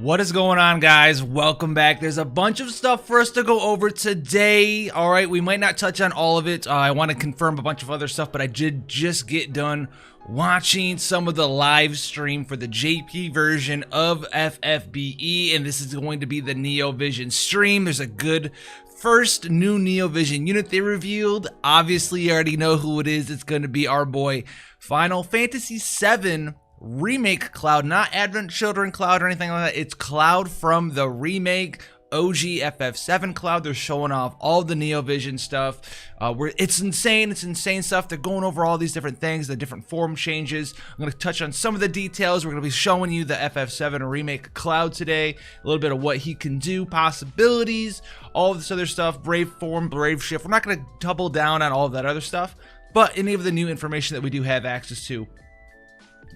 What is going on, guys? Welcome back. There's a bunch of stuff for us to go over today. All right, we might not touch on all of it. I want to confirm a bunch of other stuff, but I did just get done watching some of the live stream for the JP version of FFBE, and this is going to be the NeoVision stream. There's a good first new NeoVision unit they revealed. Obviously, you already know who it is. It's going to be our boy Final Fantasy 7 Remake Cloud, not Advent Children Cloud or anything like that. It's Cloud from the remake OG FF7 Cloud. They're showing off all the NeoVision stuff. It's insane. It's insane stuff. They're going over all these different things, the different form changes. I'm going to touch on some of the details. We're going to be showing you the FF7 Remake Cloud today, a little bit of what he can do, possibilities, all of this other stuff, Brave Form, Brave Shift. We're not going to double down on all of that other stuff, but any of the new information that we do have access to,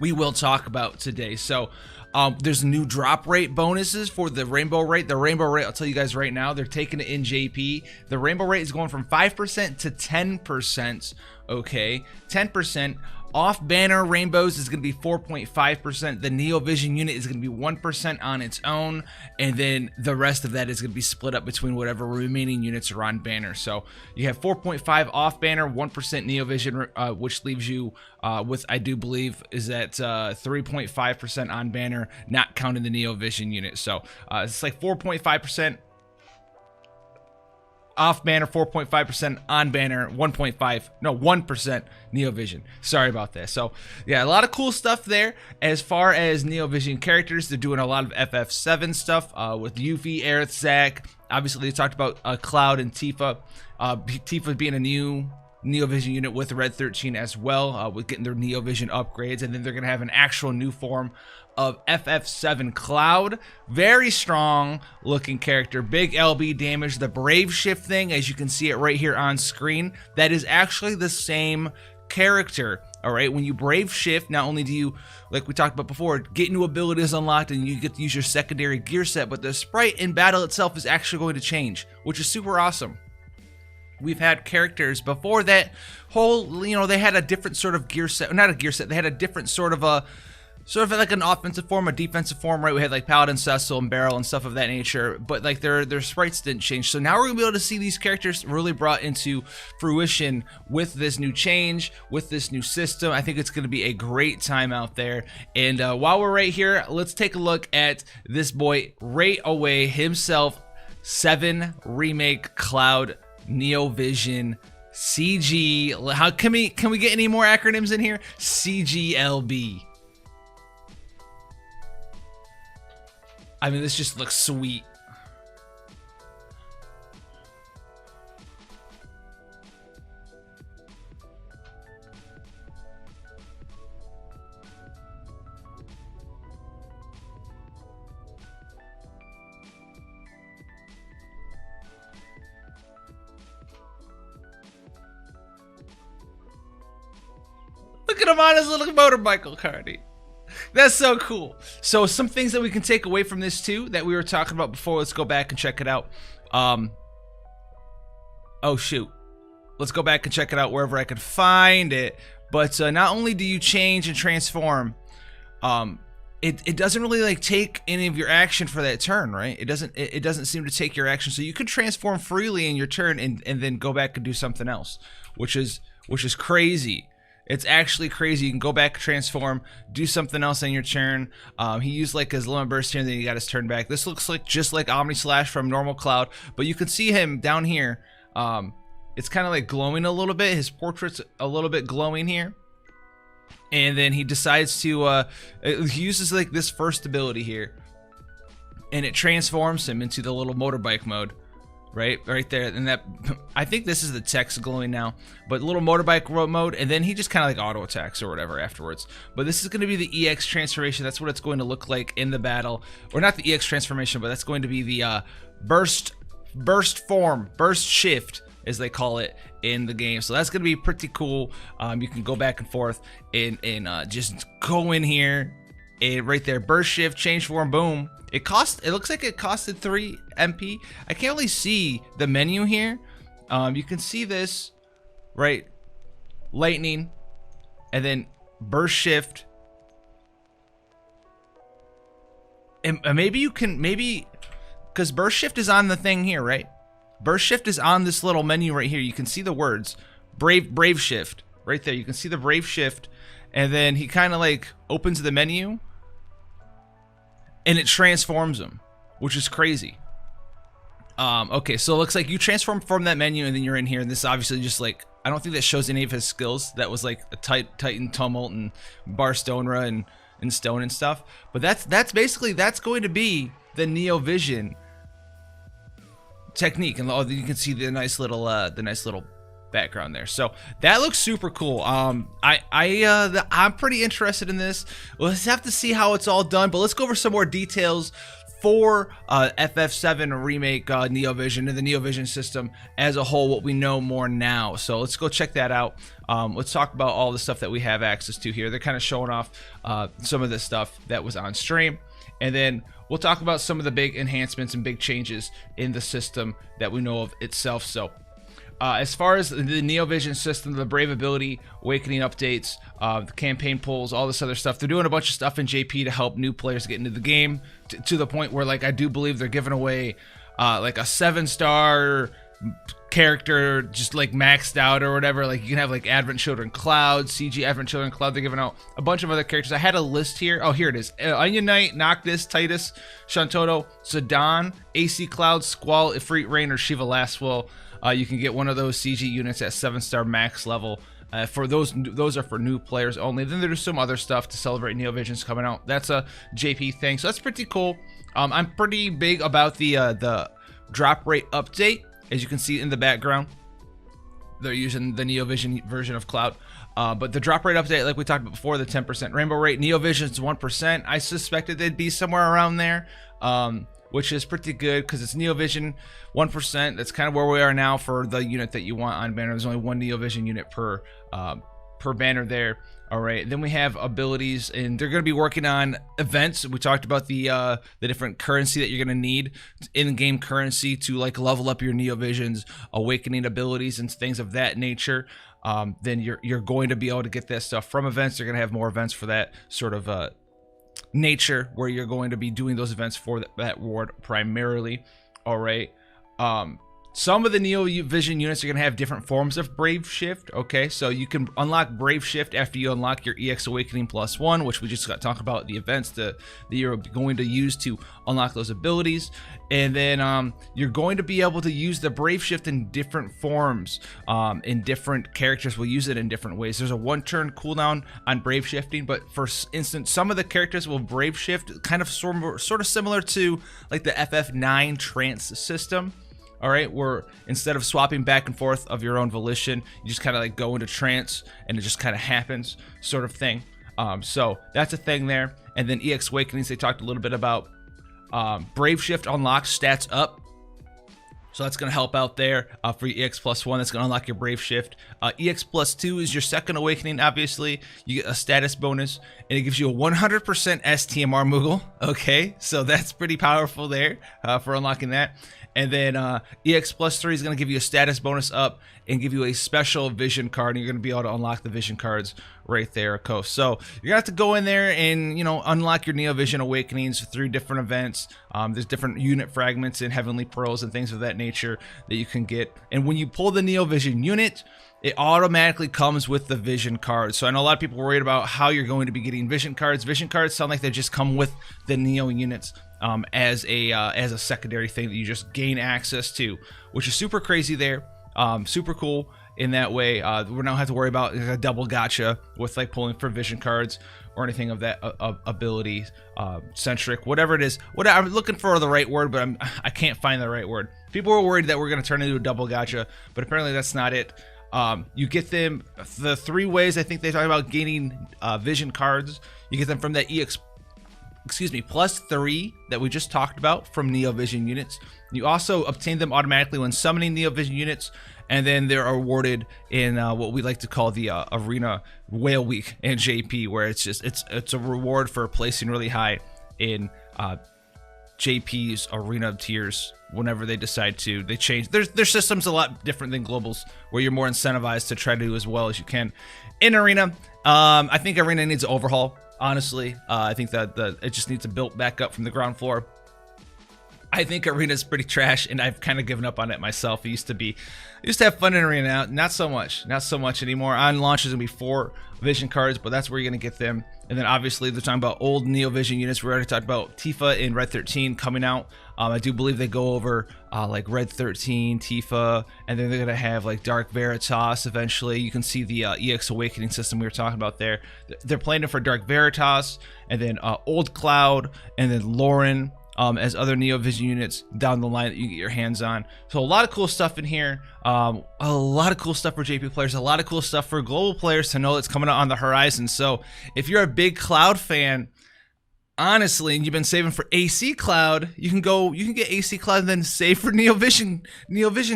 we will talk about today. So there's new drop rate bonuses for the rainbow rate. The rainbow rate, I'll tell you guys right now, they're taking it in JP. The rainbow rate is going from 5% to 10%. Okay, 10%. Off banner rainbows is going to be 4.5%. The NeoVision unit is going to be 1% on its own, and then the rest of that is going to be split up between whatever remaining units are on banner. So you have 4.5 off banner, 1% NeoVision, which leaves you with, I do believe, is at 3.5% on banner, not counting the NeoVision unit. So it's like 4.5%. Off banner 4.5%, on banner 1% NeoVision. Sorry about that. So yeah, a lot of cool stuff there. As far as NeoVision characters, they're doing a lot of FF7 stuff with Yuffie, Aerith, Zack. Obviously, they talked about Cloud and Tifa. Tifa being a new NeoVision unit with Red 13 as well, with getting their NeoVision upgrades, and then they're gonna have an actual new form of FF7 Cloud. Very strong looking character, big LB damage. The Brave Shift thing, as you can see it right here on screen, that is actually the same character. All right, when you Brave Shift, not only do you, like we talked about before, get new abilities unlocked and you get to use your secondary gear set, but the sprite in battle itself is actually going to change, which is super awesome. We've had characters before that whole, you know, they had a different sort of gear set, not a gear set, they had a different sort of like an offensive form, a defensive form, right? We had like Paladin, Cecil, and Beryl and stuff of that nature, but like their sprites didn't change. So now we're gonna be able to see these characters really brought into fruition with this new change, with this new system. I think it's gonna be a great time out there. And while we're right here, let's take a look at this boy right away himself, 7 Remake Cloud NeoVision CG. How can we get any more acronyms in here? CGLB. I mean, this just looks sweet. Look at him on his little motorcycle, Cardi. That's so cool. So some things that we can take away from this too that we were talking about before. Let's go back and check it out. Oh shoot. Let's go back and check it out wherever I could find it. But not only do you change and transform, it doesn't really like take any of your action for that turn, right? It doesn't seem to take your action. So you could transform freely in your turn and then go back and do something else, which is crazy. It's actually crazy. You can go back, transform, do something else in your turn. He used like his limit burst here, and then he got his turn back. This looks like just like Omni Slash from normal Cloud, but you can see him down here. It's kind of like glowing a little bit. His portrait's a little bit glowing here. And then he decides to, he uses like this first ability here, and it transforms him into the little motorbike mode. Right there, and that, I think this is the text glowing now, but little motorbike mode, and then he just kind of like auto attacks or whatever afterwards. But this is going to be the EX transformation. That's what it's going to look like in the battle, or not the EX transformation, but that's going to be the burst shift, as they call it in the game. So that's going to be pretty cool. You can go back and forth and just go in here, and right there, burst shift, change form, boom. It looks like it costed 3 MP. I can't really see the menu here. You can see this, right? Lightning, and then burst shift, and maybe you can, because burst shift is on the thing here, right? Burst shift is on this little menu right here. You can see the words brave shift right there. You can see the brave shift, and then he kind of like opens the menu and it transforms him, which is crazy. Okay, so it looks like you transform from that menu and then you're in here, and this obviously just like, I don't think that shows any of his skills. That was like a Titan Tumult and Barstonra and Stone and stuff. But that's basically, that's going to be the Neo Vision technique, and you can see the nice little background there. So that looks super cool. I'm pretty interested in this. We'll just have to see how it's all done, but let's go over some more details for FF7 Remake Neo Vision and the Neo Vision system as a whole, what we know more now. So let's go check that out. Let's talk about all the stuff that we have access to here. They're kind of showing off some of the stuff that was on stream, and then we'll talk about some of the big enhancements and big changes in the system that we know of itself. So as far as the Neo Vision system, the Brave ability, Awakening updates, the campaign pulls, all this other stuff, they're doing a bunch of stuff in JP to help new players get into the game to the point where, like, I do believe they're giving away like a 7-star character just like maxed out or whatever. Like, you can have like Advent Children Cloud, CG Advent Children Cloud. They're giving out a bunch of other characters. I had a list here. Oh, here it is. Onion Knight, Noctis, Titus, Shantoto, Zidane, AC Cloud, Squall, Ifrit Rain, or Shiva Lastwell. You can get one of those CG units at 7-star max level. For those are for new players only. Then there's some other stuff to celebrate Neo Vision's coming out. That's a JP thing, so that's pretty cool. I'm pretty big about the drop rate update. As you can see in the background, they're using the Neo Vision version of Cloud. But the drop rate update, like we talked about before, the 10% rainbow rate, Neo Vision's 1%. I suspected they'd be somewhere around there, which is pretty good because it's Neo Vision 1%. That's kind of where we are now for the unit that you want on banner. There's only one Neo Vision unit per banner there. All right, then we have abilities, and they're going to be working on events. We talked about the different currency that you're going to need, in-game currency, to like level up your Neo Vision's Awakening abilities and things of that nature. Then you're going to be able to get that stuff from events. They're going to have more events for that sort of nature, where you're going to be doing those events for that reward primarily. All right. Some of the Neo Vision units are going to have different forms of Brave Shift. Okay, so you can unlock Brave Shift after you unlock your EX Awakening +1, which we just got to talk about, the events that you're going to use to unlock those abilities. And then you're going to be able to use the Brave Shift in different forms, in different characters will use it in different ways. There's a 1-turn cooldown on Brave Shifting, but for instance, some of the characters will Brave Shift kind of sort of similar to like the FF9 trance system. All right, where instead of swapping back and forth of your own volition, you just kind of like go into trance and it just kind of happens, sort of thing. So that's a thing there. And then EX Awakenings, they talked a little bit about. Brave Shift unlocks stats up, so that's going to help out there for your EX +1. That's going to unlock your Brave Shift. EX +2 is your second awakening. Obviously, you get a status bonus, and it gives you a 100% STMR Moogle. Okay, so that's pretty powerful there for unlocking that. And then EX +3 is going to give you a status bonus up and give you a special vision card, and you're going to be able to unlock the vision cards right there, Coast. So you're going to have to go in there and, you know, unlock your Neo Vision Awakenings through different events. There's different unit fragments and Heavenly Pearls and things of that nature that you can get. And when you pull the Neo Vision unit, it automatically comes with the vision cards. So I know a lot of people are worried about how you're going to be getting vision cards. Vision cards sound like they just come with the Neo units as a secondary thing that you just gain access to, which is super crazy there. Super cool in that way. We don't have to worry about a double gotcha with like pulling for vision cards or anything of that ability centric, whatever it is. I'm looking for the right word, but I can't find the right word. People were worried that we're going to turn into a double gotcha, but apparently that's not it. You get them the 3 ways I think they talk about gaining vision cards. You get them from that +3 that we just talked about from Neo Vision units. You also obtain them automatically when summoning Neo Vision units, and then they're awarded in what we like to call the Arena Whale Week in JP, where it's a reward for placing really high in JP's arena tiers. Whenever they decide to, they change their system's a lot different than Global's, where you're more incentivized to try to do as well as you can in Arena. I think Arena needs an overhaul. honestly. I think that it just needs to build back up from the ground floor. I think Arena's pretty trash, and I've kind of given up on it myself. It used to have fun in Arena now, not so much anymore. On launch, there's gonna be 4 Vision cards, but that's where you're gonna get them. And then obviously they're talking about old Neo Vision units. We already talked about Tifa in Red 13 coming out. I do believe they go over like Red 13, Tifa, and then they're gonna have like Dark Veritas eventually. You can see the EX Awakening system we were talking about there. They're planning for Dark Veritas, and then Old Cloud, and then Lauren. As other Neo Vision units down the line that you get your hands on. So a lot of cool stuff in here. A lot of cool stuff for JP players. A lot of cool stuff for global players to know it's coming out on the horizon. So if you're a big Cloud fan, honestly, and you've been saving for AC Cloud, you can get AC Cloud and then save for Neo Vision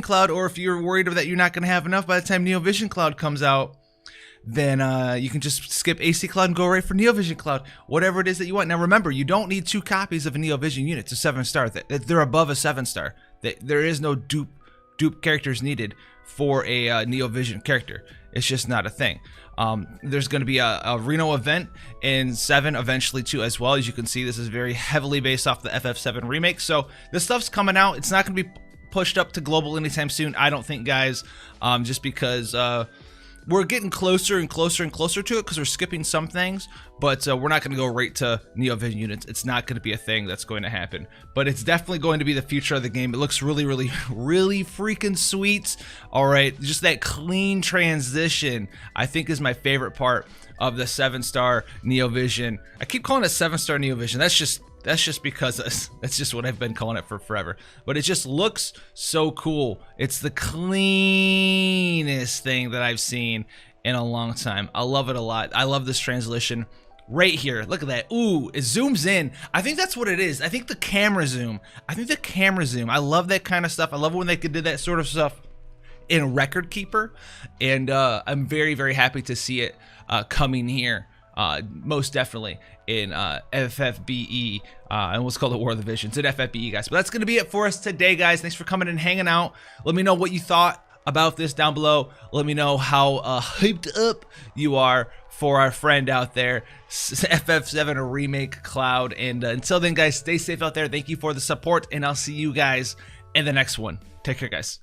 Cloud. Or if you're worried that you're not going to have enough by the time Neo Vision Cloud comes out, then you can just skip AC Cloud and go right for Neo Vision Cloud, whatever it is that you want. Now remember, you don't need 2 copies of a Neo Vision unit to 7-star. They're above a 7-star. There is no dupe characters needed for a Neo Vision character. It's just not a thing. There's going to be a Reno event in 7 eventually too as well. As you can see, this is very heavily based off the FF7 remake. So this stuff's coming out. It's not going to be pushed up to global anytime soon, I don't think, guys, just because we're getting closer and closer and closer to it because we're skipping some things, but we're not going to go right to Neo Vision units. It's not going to be a thing that's going to happen, but it's definitely going to be the future of the game. It looks really, really, really freaking sweet. All right, just that clean transition, I think, is my favorite part of the 7-star Neo Vision. I keep calling it 7-star Neo Vision. That's just because that's just what I've been calling it for forever. But it just looks so cool. It's the cleanest thing that I've seen in a long time. I love it a lot. I love this translation right here. Look at that. Ooh, it zooms in. I think that's what it is. I think the camera zoom. I love that kind of stuff. I love when they could do that sort of stuff in Record Keeper. And I'm very, very happy to see it coming here. Most definitely in FFBE, and what's called the War of the Visions in FFBE, guys. But that's going to be it for us today, guys. Thanks for coming and hanging out. Let me know what you thought about this down below. Let me know how hyped up you are for our friend out there, FF7 Remake Cloud. And until then, guys, stay safe out there. Thank you for the support, and I'll see you guys in the next one. Take care, guys.